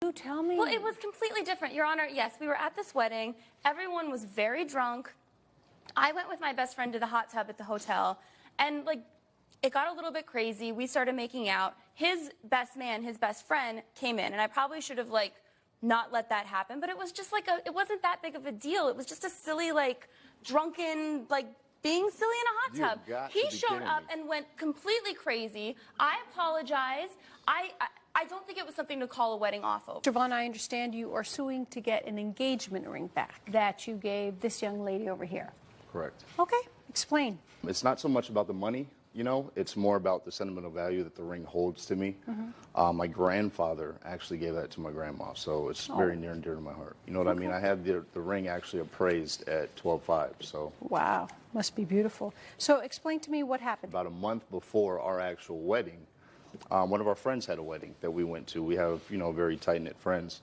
You tell me. Well, it was completely different, Your Honor. Yes, we were at this wedding. Everyone was very drunk. I went with my best friend to the hot tub at the hotel, and it got a little bit crazy. We started making out. His best man, his best friend, came in, and I probably should have not let that happen, but it was just it wasn't that big of a deal. It was just a silly drunken being silly in a hot tub. He showed up and went completely crazy. I apologize. I don't think it was something to call a wedding off over. Javon, I understand you are suing to get an engagement ring back that you gave this young lady over here. Correct. Okay, explain. It's not so much about the money, it's more about the sentimental value that the ring holds to me. My grandfather actually gave that to my grandma, so it's very near and dear to my heart. You know what I mean? I had the ring actually appraised at 12.5, so. Wow, must be beautiful. So explain to me what happened. About a month before our actual wedding, one of our friends had a wedding that we went to. We have, very tight-knit friends.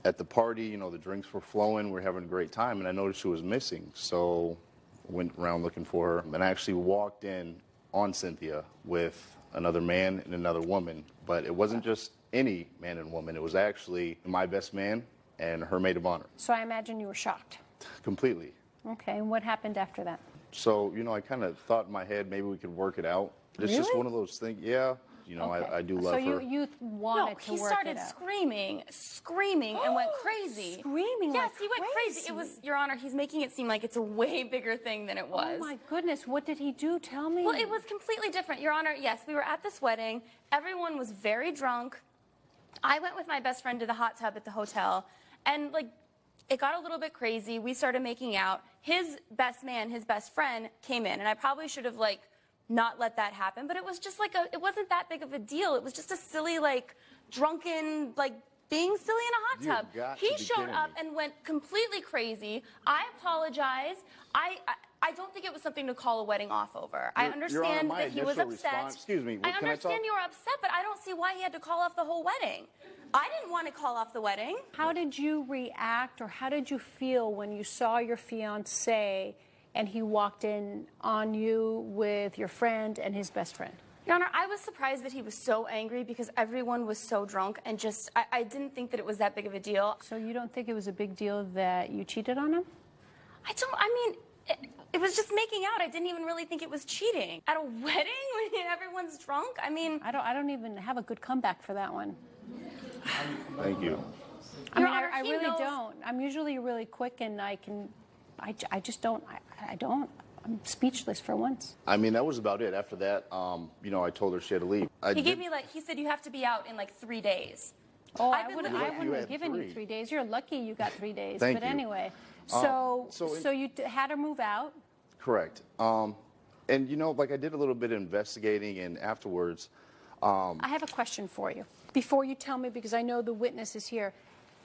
At the party, the drinks were flowing, we were having a great time, and I noticed she was missing, so went around looking for her, and I actually walked in on Cynthia with another man and another woman, but it wasn't just any man and woman. It was actually my best man and her maid of honor. So I imagine you were shocked. Completely. Okay, and what happened after that? So, I kind of thought in my head maybe we could work it out. It's just one of those things, yeah. I do love her. So you wanted to work it out. He started screaming, and went crazy. Screaming Yes, like he went crazy. It was, Your Honor, he's making it seem like it's a way bigger thing than it was. Oh my goodness, what did he do? Tell me. Well, it was completely different, Your Honor. Yes, we were at this wedding. Everyone was very drunk. I went with my best friend to the hot tub at the hotel, and it got a little bit crazy. We started making out. His best man, his best friend, came in, and I probably should have not let that happen, but it was just it wasn't that big of a deal. It was just a silly drunken being silly in a hot tub. He showed up and went completely crazy. I apologize. I don't think it was something to call a wedding off over. I understand that he was upset. Excuse me, I understand you were upset, but I don't see why he had to call off the whole wedding. I didn't want to call off the wedding. How did you react, or how did you feel when you saw your fiancé and he walked in on you with your friend and his best friend? Your Honor, I was surprised that he was so angry because everyone was so drunk, and I didn't think that it was that big of a deal. So you don't think it was a big deal that you cheated on him? It was just making out. I didn't even really think it was cheating. At a wedding when everyone's drunk? I don't even have a good comeback for that one. Thank you. I really don't. I'm usually really quick, and I just don't. I don't. I'm speechless for once. That was about it. After that, I told her she had to leave. He said you have to be out in 3 days. Oh, I wouldn't have given you 3 days. You're lucky you got 3 days. Thank you. Anyway, so you had her move out? Correct. And I did a little bit of investigating, and afterwards. I have a question for you before you tell me, because I know the witness is here.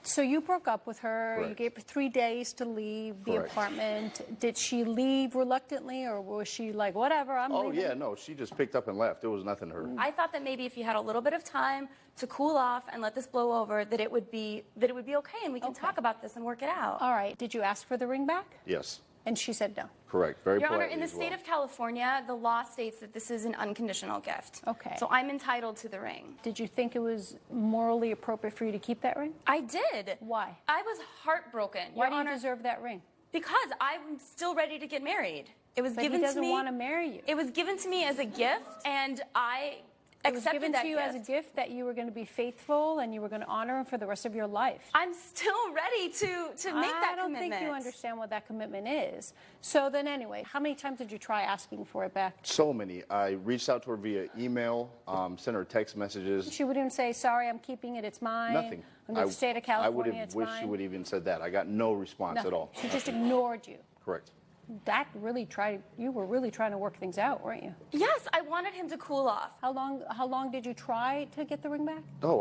So you broke up with her. Correct. You gave her 3 days to leave the Correct. apartment. Did she leave reluctantly, or was she like, whatever, I'm leaving? Oh, yeah, no, she just picked up and left. There was nothing to her. I thought that maybe if you had a little bit of time to cool off and let this blow over, that it would be okay, and we can talk about this and work it out. All right. Did you ask for the ring back? Yes. And she said no. Correct. Very Your Honor, politely in the as well. state of California, the law states that this is an unconditional gift. Okay. So I'm entitled to the ring. Did you think it was morally appropriate for you to keep that ring? I did. Why? I was heartbroken. Why Your do Honor, you deserve that ring? because I'm still ready to get married. It was But given he doesn't to me. want to marry you. It was given to me as a gift, and I It was accepted given that to you gift. as a gift that you were going to be faithful and you were going to honor him for the rest of your life. I'm still ready to make that commitment. I don't think you understand what that commitment is. So then anyway, how many times did you try asking for it back? So many. I reached out to her via email, sent her text messages. She wouldn't say, sorry, I'm keeping it, it's mine. Nothing. I'm going to stay to California, I would have it's wished mine. she would have even said that. I got no response Nothing. at all. She just ignored you. Correct. You were really trying to work things out, weren't you? Yes, I wanted him to cool off. How long did you try to get the ring back? Oh,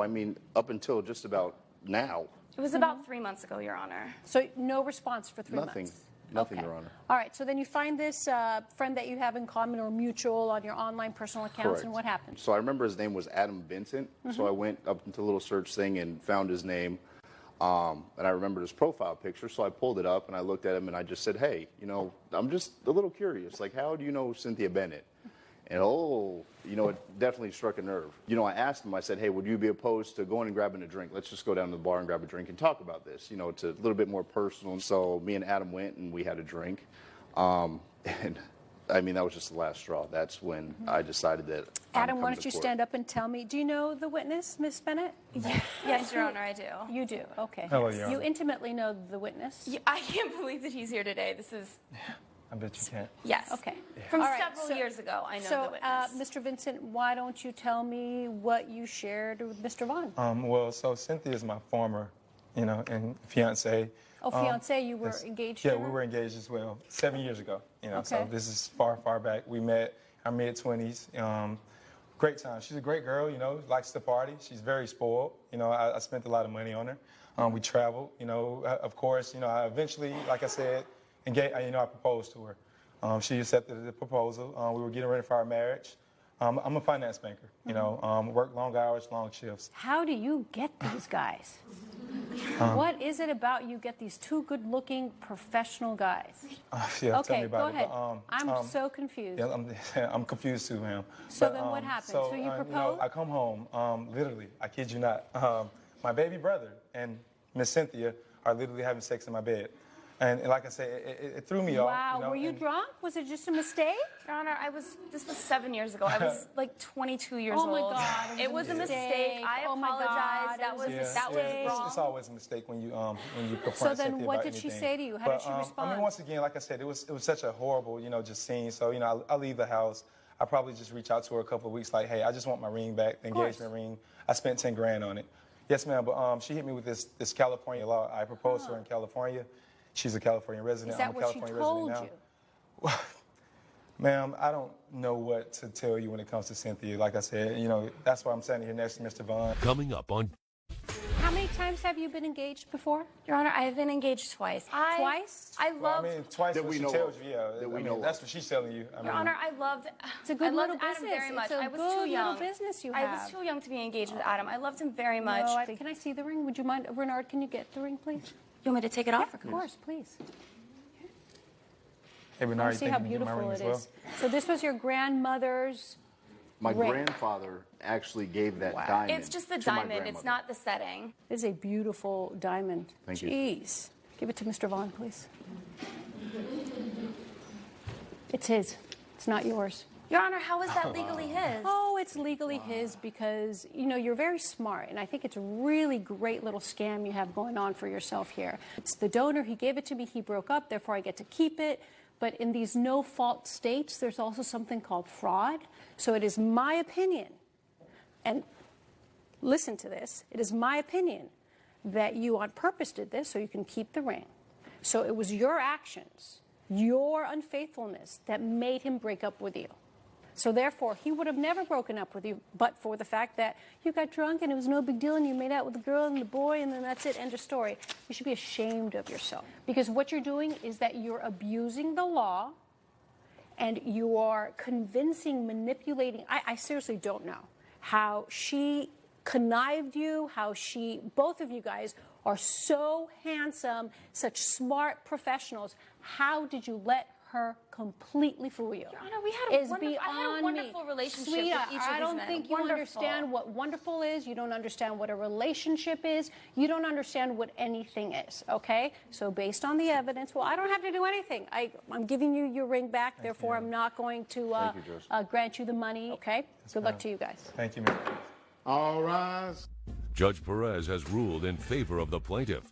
up until just about now. It was about 3 months ago, Your Honor. So no response for 3 Nothing. months? Nothing, Okay. Your Honor. All right, so then you find this friend that you have in common or mutual on your online personal accounts, Correct. and what happened? So I remember his name was Adam Vincent. So I went up into a little search thing and found his name. And I remembered his profile picture, so I pulled it up and I looked at him and I just said, hey, I'm just a little curious. Like, how do you know Cynthia Bennett? And it definitely struck a nerve. I asked him, I said, hey, would you be opposed to going and grabbing a drink? Let's just go down to the bar and grab a drink and talk about this. It's a little bit more personal. And so me and Adam went and we had a drink. And I mean, that was just the last straw. That's when I decided that. Adam, why don't you stand up and tell me, do you know the witness, Ms. Bennett? Yes, Your Honor, I do. You do, okay. Hello, Your Honor. You intimately know the witness? I can't believe that he's here today. This is... I bet you can't. Yes. Okay. From All right, several years ago, I know the witness. Mr. Vincent, why don't you tell me what you shared with Mr. Vaughn? Well, so Cynthia is my former, and fiance. Oh, fiance, you were engaged Yeah, to her? we were engaged as well, 7 years ago. So Okay. this is far, far back. We met our mid-20s. Great time. She's a great girl, likes to party. She's very spoiled. I spent a lot of money on her. We traveled, of course, I eventually, like I said, I proposed to her. She accepted the proposal. We were getting ready for our marriage. I'm a finance banker, work long hours, long shifts. How do you get these guys? What is it about you get these two good-looking professional guys? Tell Okay, me about go ahead. it. I'm so confused. Yeah, I'm confused too, ma'am. So then what happened? So you proposed? I come home, literally, I kid you not. My baby brother and Miss Cynthia are literally having sex in my bed. And like I said, it threw me off. Wow, were you drunk? Was it just a mistake? Your Honor, this was 7 years ago. I was like 22 years old. Oh my God, it was a mistake. I Oh my apologize. God, That was wrong. It's always a mistake when you confront So then Cynthia what about did she anything. say to you? How did she respond? I mean, once again, like I said, it was such a horrible, just scene. So, I leave the house. I probably just reach out to her a couple of weeks like, hey, I just want my ring back, the engagement ring. I spent 10 grand on it. Yes, ma'am, but she hit me with this California law. I proposed to her in California. She's a California resident. Is that I'm a what she California told resident you? now. Ma'am, I don't know what to tell you when it comes to Cynthia. Like I said, that's why I'm standing here next to Mr. Vaughn. Coming up on... How many times have you been engaged before? Your Honor, I have been engaged twice. Twice? I love... Twice That what we she know tells of. you, yeah. That we I know mean, that's what she's telling you. Your Honor, I loved... It's a good I loved little Adam business. very much. It's a I was good too young. little business you I have. was too young to be engaged with Adam. I loved him very much. No, can I see the ring? Would you mind? Bernard, can you get the ring, please? You want me to take it off? Of course, please. Hey, Bernard, See how beautiful it is. So this was your grandmother's My ring. grandfather actually gave that diamond. It's just the to my diamond. It's grandmother. not the setting. It is a beautiful diamond. Thank you. Jeez. Give it to Mr. Vaughn, please. It's his. It's not yours. Your Honor, how is that legally his? Oh, it's legally his because, you're very smart, and I think it's a really great little scam you have going on for yourself here. It's the donor. He gave it to me. He broke up. Therefore, I get to keep it. But in these no-fault states, there's also something called fraud. So it is my opinion, and listen to this, it is my opinion that you on purpose did this so you can keep the ring. So it was your actions, your unfaithfulness that made him break up with you. So therefore, he would have never broken up with you but for the fact that you got drunk and it was no big deal and you made out with the girl and the boy and then that's it, end of story. You should be ashamed of yourself because what you're doing is that you're abusing the law and you are convincing, manipulating. I seriously don't know how she connived you, how both of you guys are so handsome, such smart professionals. How did you let her completely fool you? Your Honor, I had a wonderful relationship with each of these men. I don't think you understand what wonderful is. You don't understand what a relationship is. You don't understand what anything is, okay? So based on the evidence, well, I don't have to do anything. I'm giving you your ring back. Therefore, I'm not going to grant you the money, okay? Good luck to you guys. Thank you, ma'am. All rise. Judge Perez has ruled in favor of the plaintiff.